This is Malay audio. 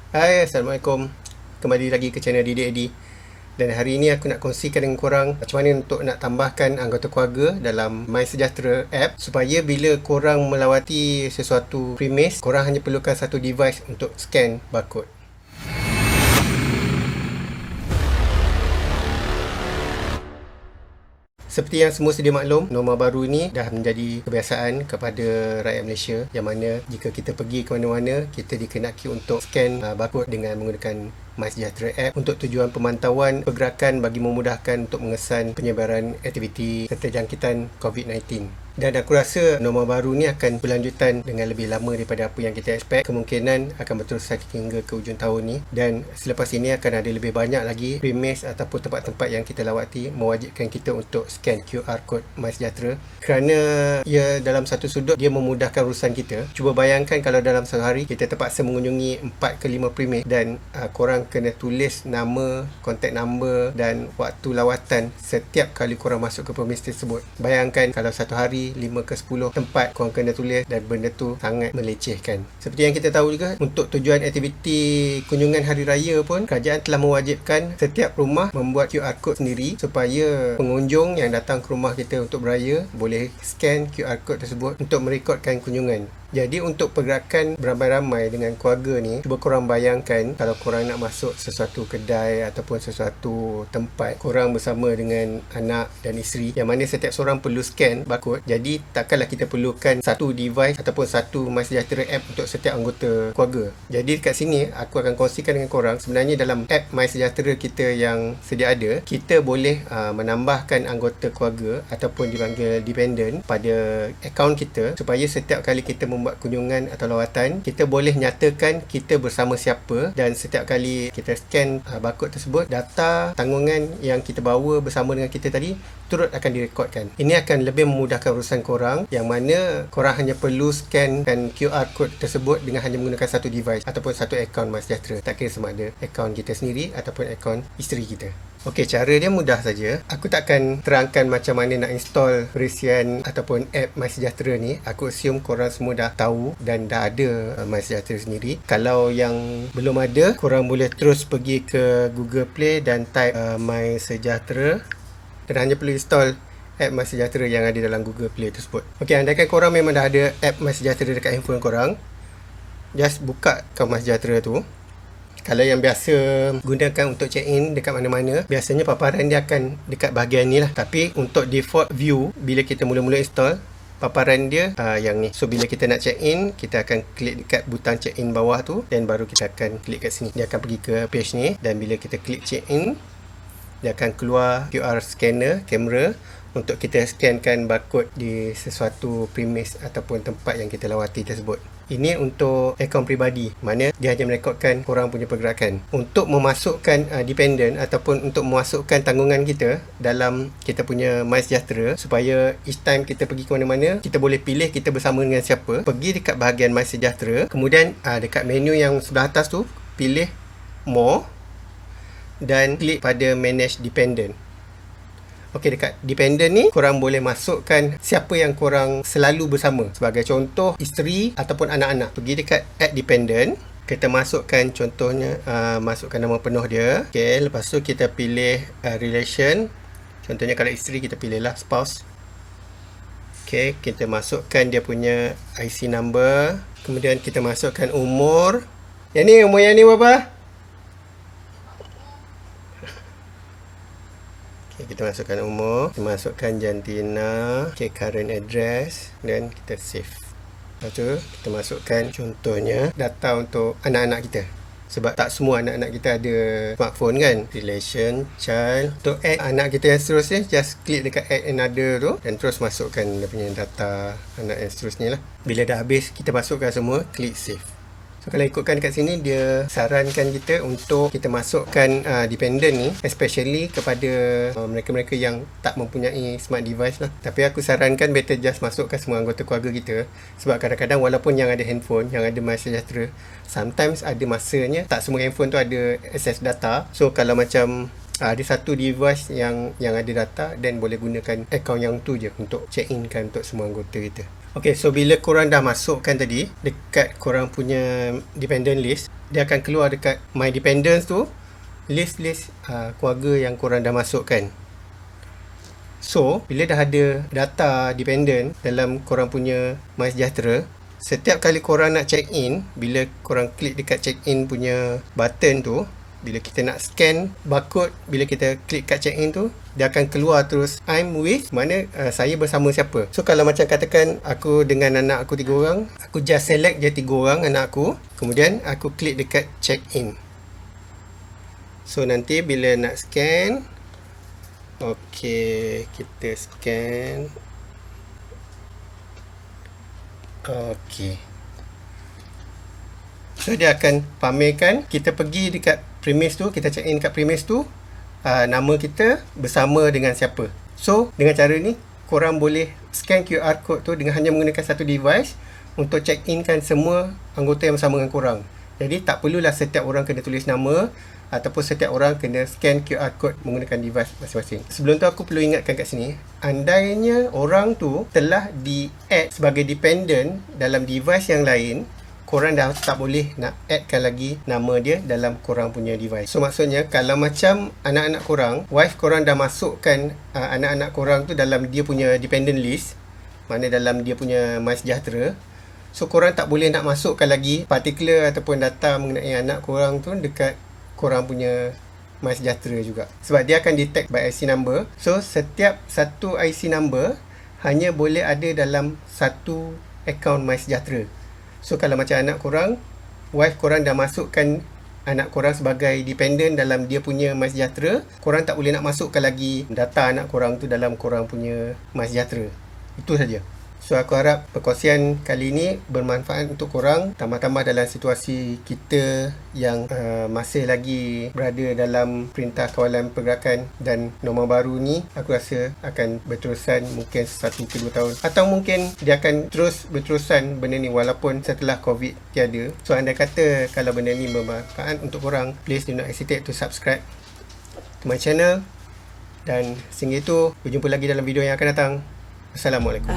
Hai, Assalamualaikum. Kembali lagi ke channel Didik Edi. Dan hari ini aku nak kongsikan dengan korang macam mana untuk nak tambahkan anggota keluarga dalam MySejahtera app supaya bila korang melawati sesuatu premis, korang hanya perlukan satu device untuk scan barcode. Seperti yang semua sedia maklum, norma baru ini dah menjadi kebiasaan kepada rakyat Malaysia, yang mana jika kita pergi ke mana-mana, kita dikenaki untuk scan barcode dengan menggunakan MySejahtera app untuk tujuan pemantauan pergerakan bagi memudahkan untuk mengesan penyebaran aktiviti keterjangkitan COVID-19. Dan aku rasa norma baru ni akan berlanjutan dengan lebih lama daripada apa yang kita expect. Kemungkinan akan berterusan hingga ke hujung tahun ni. Dan selepas ini akan ada lebih banyak lagi premis ataupun tempat-tempat yang kita lawati mewajibkan kita untuk scan QR code MySejahtera. Kerana ia dalam satu sudut, dia memudahkan urusan kita. Cuba bayangkan kalau dalam satu hari kita terpaksa mengunjungi 4 ke 5 premis dan korang kena tulis nama, contact number dan waktu lawatan setiap kali korang masuk ke premis tersebut. Bayangkan kalau satu hari 5 ke 10 tempat korang kena tulis, dan benda tu sangat melecehkan. Seperti yang kita tahu juga, untuk tujuan aktiviti kunjungan hari raya pun, kerajaan telah mewajibkan setiap rumah membuat QR code sendiri supaya pengunjung yang datang ke rumah kita untuk beraya boleh scan QR code tersebut untuk merekodkan kunjungan. Jadi untuk pergerakan beramai-ramai dengan keluarga ni, cuba korang bayangkan kalau korang nak masuk sesuatu kedai ataupun sesuatu tempat, korang bersama dengan anak dan isteri, yang mana setiap seorang perlu scan barcode. Jadi takkanlah kita perlukan satu device ataupun satu MySejahtera app untuk setiap anggota keluarga. Jadi dekat sini aku akan kongsikan dengan korang, sebenarnya dalam app MySejahtera kita yang sedia ada, kita boleh menambahkan anggota keluarga ataupun dipanggil dependent pada akaun kita, supaya setiap kali kita membuat kunjungan atau lawatan, kita boleh nyatakan kita bersama siapa, dan setiap kali kita scan barcode tersebut, data tanggungan yang kita bawa bersama dengan kita tadi turut akan direkodkan. Ini akan lebih memudahkan urusan korang, yang mana korang hanya perlu scankan QR code tersebut dengan hanya menggunakan satu device ataupun satu akaun MySejahtera, tak kira sama ada akaun kita sendiri ataupun akaun isteri kita. Okey, cara dia mudah saja. Aku takkan terangkan macam mana nak install perisian ataupun app MySejahtera ni. Aku assume korang semua dah tahu dan dah ada MySejahtera sendiri. Kalau yang belum ada, korang boleh terus pergi ke Google Play dan type MySejahtera, dan hanya perlu install app MySejahtera yang ada dalam Google Play tersebut. Okey, andaikan korang memang dah ada app MySejahtera dekat handphone korang, just buka akaun MySejahtera tu. Kalau yang biasa gunakan untuk check-in dekat mana-mana, biasanya paparan dia akan dekat bahagian ni lah. Tapi untuk default view, bila kita mula-mula install, paparan dia yang ni. So bila kita nak check-in, kita akan klik dekat butang check-in bawah tu, dan baru kita akan klik kat sini. Dia akan pergi ke page ni, dan bila kita klik check-in, dia akan keluar QR scanner, kamera, untuk kita scankan barcode di sesuatu premis ataupun tempat yang kita lawati tersebut. Ini untuk akaun peribadi, mana dia hanya merekodkan korang punya pergerakan. Untuk memasukkan dependent ataupun untuk memasukkan tanggungan kita dalam kita punya MySejahtera, supaya each time kita pergi ke mana-mana, kita boleh pilih kita bersama dengan siapa, pergi dekat bahagian MySejahtera, kemudian dekat menu yang sebelah atas tu, pilih More dan klik pada Manage Dependent. Okey, dekat dependent ni korang boleh masukkan siapa yang korang selalu bersama. Sebagai contoh, isteri ataupun anak-anak. Pergi dekat add dependent, kita masukkan contohnya, masukkan nama penuh dia. Okey, lepas tu kita pilih relation. Contohnya kalau isteri, kita pilihlah spouse. Okey, kita masukkan dia punya IC number. Kemudian kita masukkan umur. Yang ni, umur yang ni berapa? Kita masukkan umur, kita masukkan jantina, current address, dan kita save. Lepas tu kita masukkan contohnya data untuk anak-anak kita, sebab tak semua anak-anak kita ada smartphone kan. Relation, child. Untuk add anak kita yang seterusnya, just klik dekat add another tu, dan terus masukkan dia punya data anak yang seterusnya lah. Bila dah habis kita masukkan semua, klik save. Kalau ikutkan kat sini, dia sarankan kita untuk kita masukkan dependent ni, especially kepada mereka-mereka yang tak mempunyai smart device lah. Tapi aku sarankan better just masukkan semua anggota keluarga kita, sebab kadang-kadang walaupun yang ada handphone, yang ada MySejahtera, sometimes ada masanya tak semua handphone tu ada access data. So kalau macam ada satu device yang ada data, dan boleh gunakan akaun yang tu je untuk check in kan untuk semua anggota kita. Okay, so bila korang dah masukkan tadi dekat korang punya dependent list, dia akan keluar dekat my dependents tu list-list keluarga yang korang dah masukkan. So, bila dah ada data dependent dalam korang punya MySejahtera, setiap kali korang nak check in, bila korang klik dekat check in punya button tu, bila kita nak scan barcode, bila kita klik kat check in tu, dia akan keluar terus I'm with, mana saya bersama siapa. So kalau macam katakan aku dengan anak aku 3 orang, aku just select je 3 orang anak aku, kemudian aku klik dekat check in. So nanti bila nak scan, okey, kita scan. Okey. So dia akan pamerkan kita pergi dekat premise tu, kita check in dekat premise tu, nama kita bersama dengan siapa. So dengan cara ni korang boleh scan QR code tu dengan hanya menggunakan satu device untuk check in kan semua anggota yang bersama dengan korang. Jadi tak perlulah setiap orang kena tulis nama ataupun setiap orang kena scan QR code menggunakan device masing-masing. Sebelum tu aku perlu ingatkan kat sini, andainya orang tu telah di-add sebagai dependent dalam device yang lain, korang dah tak boleh nak addkan lagi nama dia dalam korang punya device. So maksudnya kalau macam anak-anak korang, wife korang dah masukkan anak-anak korang tu dalam dia punya dependent list, mana dalam dia punya MySejahtera, so korang tak boleh nak masukkan lagi particular ataupun data mengenai anak korang tu dekat korang punya MySejahtera juga. Sebab dia akan detect by IC number. So setiap satu IC number hanya boleh ada dalam satu account MySejahtera. So kalau macam anak korang, wife korang dah masukkan anak korang sebagai dependent dalam dia punya MySejahtera, korang tak boleh nak masukkan lagi data anak korang tu dalam korang punya MySejahtera. Itu saja. So aku harap perkongsian kali ini bermanfaat untuk korang, tambah-tambah dalam situasi kita yang masih lagi berada dalam Perintah Kawalan Pergerakan dan norma baru ni. Aku rasa akan berterusan mungkin 1 ke 2 tahun, atau mungkin dia akan terus berterusan benda ni walaupun setelah COVID tiada. So andai kata kalau benda ni bermanfaat untuk korang, please do not hesitate to subscribe to my channel. Dan sehingga itu, berjumpa lagi dalam video yang akan datang. Assalamualaikum.